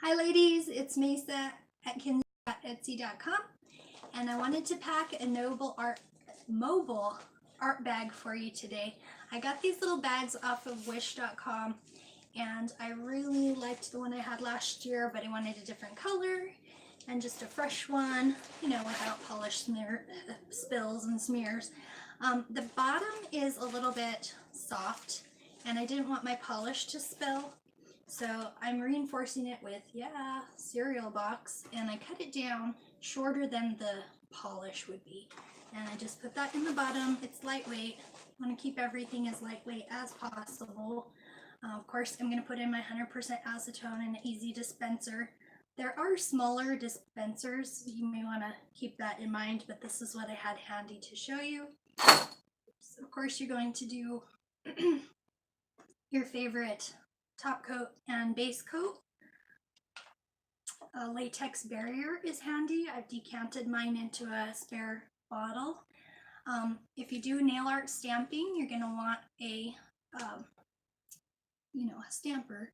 Hi ladies, it's Mesa at Etsy.com, and I wanted to pack a mobile art bag for you today. I got these little bags off of Wish.com, and I really liked the one I had last year, but I wanted a different color and just a fresh one, without polish spills and smears. The bottom is a little bit soft, and I didn't want my polish to spill. So I'm reinforcing it with, cereal box, and I cut it down shorter than the polish would be. And I just put that in the bottom. It's lightweight. I want to keep everything as lightweight as possible. Of course, I'm going to put in my 100% acetone and an easy dispenser. There are smaller dispensers. You may want to keep that in mind, but this is what I had handy to show you. So of course, you're going to do your favorite top coat and base coat. A latex barrier is handy. I've decanted mine into a spare bottle. If you do nail art stamping, you're going to want a stamper.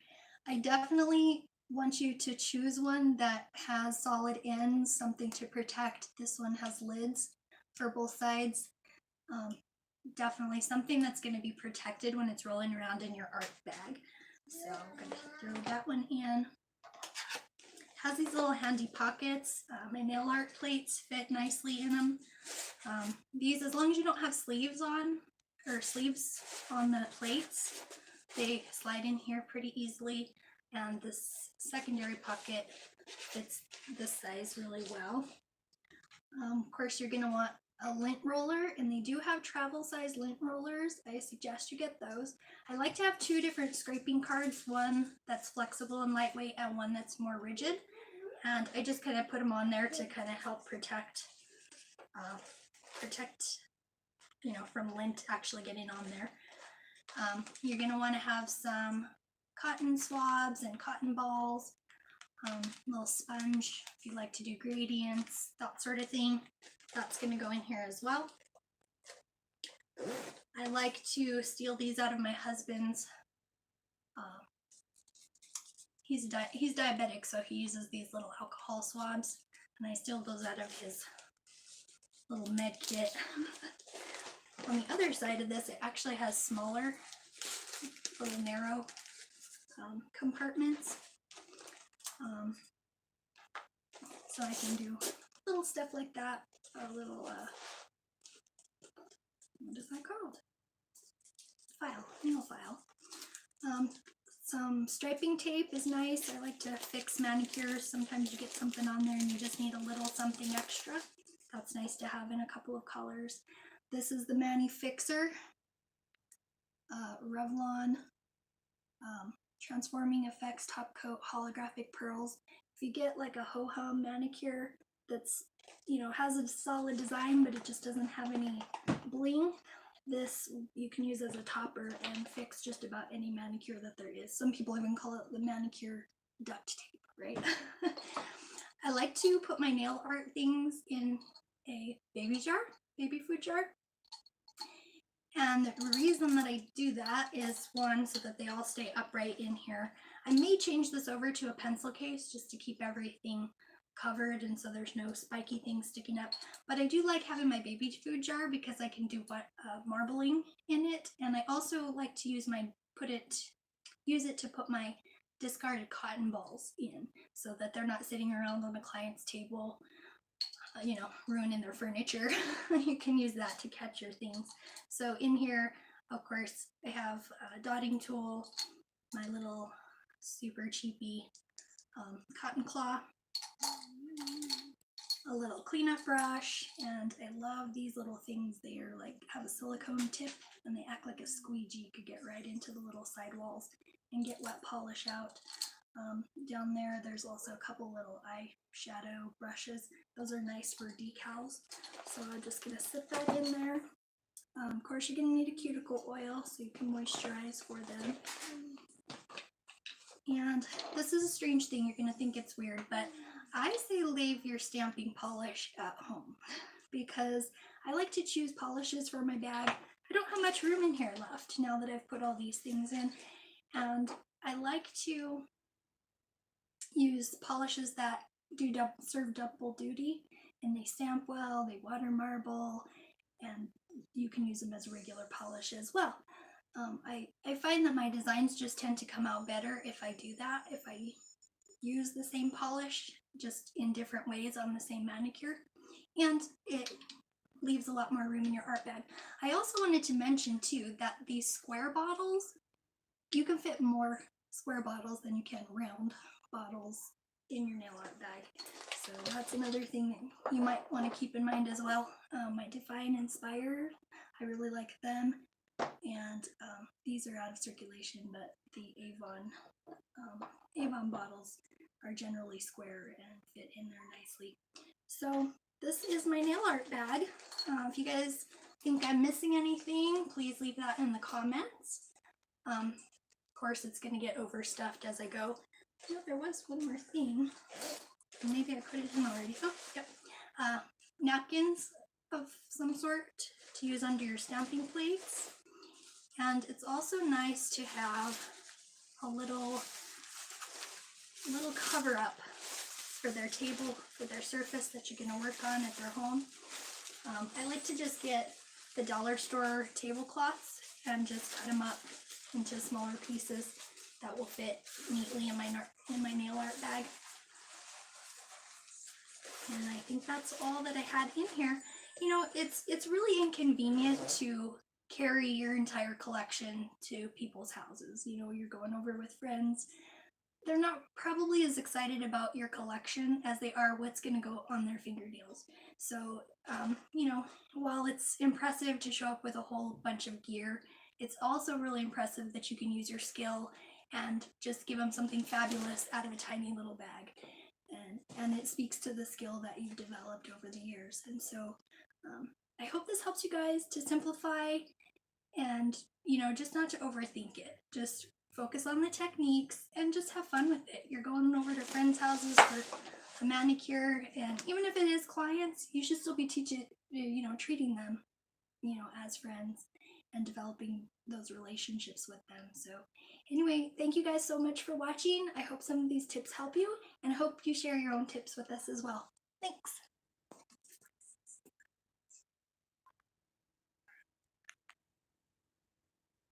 I definitely want you to choose one that has solid ends, something to protect. This one has lids for both sides. Definitely something that's going to be protected when it's rolling around in your art bag. So I'm going to throw that one in. It has these little handy pockets. My nail art plates fit nicely in them. These, as long as you don't have sleeves on the plates, they slide in here pretty easily. And this secondary pocket fits this size really well. Of course, you're going to want a lint roller, and they do have travel size lint rollers. I suggest you get those. I like to have two different scraping cards, one that's flexible and lightweight and one that's more rigid, and I just kind of put them on there to kind of help protect from lint actually getting on there. You're going to want to have some cotton swabs and cotton balls, little sponge if you like to do gradients, that sort of thing. That's going to go in here as well. I like to steal these out of my husband's. He's diabetic, so he uses these little alcohol swabs, and I steal those out of his little med kit. On the other side of this, it actually has smaller, little narrow compartments. So I can do little stuff like that. A little, what is that called? Nail file. Some striping tape is nice. I like to fix manicures. Sometimes you get something on there and you just need a little something extra. That's nice to have in a couple of colors. This is the Mani Fixer Revlon Transforming Effects Top Coat Holographic Pearls. If you get like a ho-hum manicure that's, has a solid design, but it just doesn't have any bling, this you can use as a topper and fix just about any manicure that there is. Some people even call it the manicure duct tape, right? I like to put my nail art things in a baby food jar. And the reason that I do that is, one, so that they all stay upright in here. I may change this over to a pencil case just to keep everything covered and so there's no spiky things sticking up. But I do like having my baby food jar because I can do marbling in it. And I also like to use it to put my discarded cotton balls in so that they're not sitting around on the client's table, ruining their furniture. You can use that to catch your things. So in here, of course, I have a dotting tool, my little super cheapy cotton claw, a little cleanup brush, and I love these little things. They are have a silicone tip and they act like a squeegee. You could get right into the little sidewalls and get wet polish out. Down there's also a couple little eyeshadow brushes. Those are nice for decals. So I'm just going to sit that in there. Of course, you're going to need a cuticle oil so you can moisturize for them. And this is a strange thing. You're going to think it's weird, but I say leave your stamping polish at home because I like to choose polishes for my bag. I don't have much room in here left now that I've put all these things in. And I like to use polishes that serve double duty, and they stamp well, they water marble, and you can use them as regular polish as well. I find that my designs just tend to come out better if I do that, if I use the same polish just in different ways on the same manicure, and it leaves a lot more room in your art bag. I also wanted to mention too that these square bottles, you can fit more square bottles than you can round bottles in your nail art bag. So that's another thing that you might want to keep in mind as well. My Define Inspired, I really like them, and these are out of circulation, but the Avon bottles are generally square and fit in there nicely. So this is my nail art bag. If you guys think I'm missing anything, please leave that in the comments. Of course, it's going to get overstuffed as I go. Oh, there was one more thing. Maybe I put it in already. Oh, yep. Napkins of some sort to use under your stamping plates. And it's also nice to have a little cover up for their table, for their surface that you're going to work on at their home. I like to just get the dollar store tablecloths and just cut them up into smaller pieces that will fit neatly in my nail art bag. And I think that's all that I had in here. You know, it's really inconvenient to carry your entire collection to people's houses. You know, you're going over with friends. They're not probably as excited about your collection as they are what's going to go on their fingernails. So, you know, while it's impressive to show up with a whole bunch of gear, it's also really impressive that you can use your skill and just give them something fabulous out of a tiny little bag. And it speaks to the skill that you've developed over the years. And so I hope this helps you guys to simplify and, you know, just not to overthink it. Just focus on the techniques and just have fun with it. You're going over to friends' houses for a manicure, and even if it is clients, you should still be treating them, you know, as friends and developing those relationships with them. So anyway, thank you guys so much for watching. I hope some of these tips help you, and I hope you share your own tips with us as well. Thanks.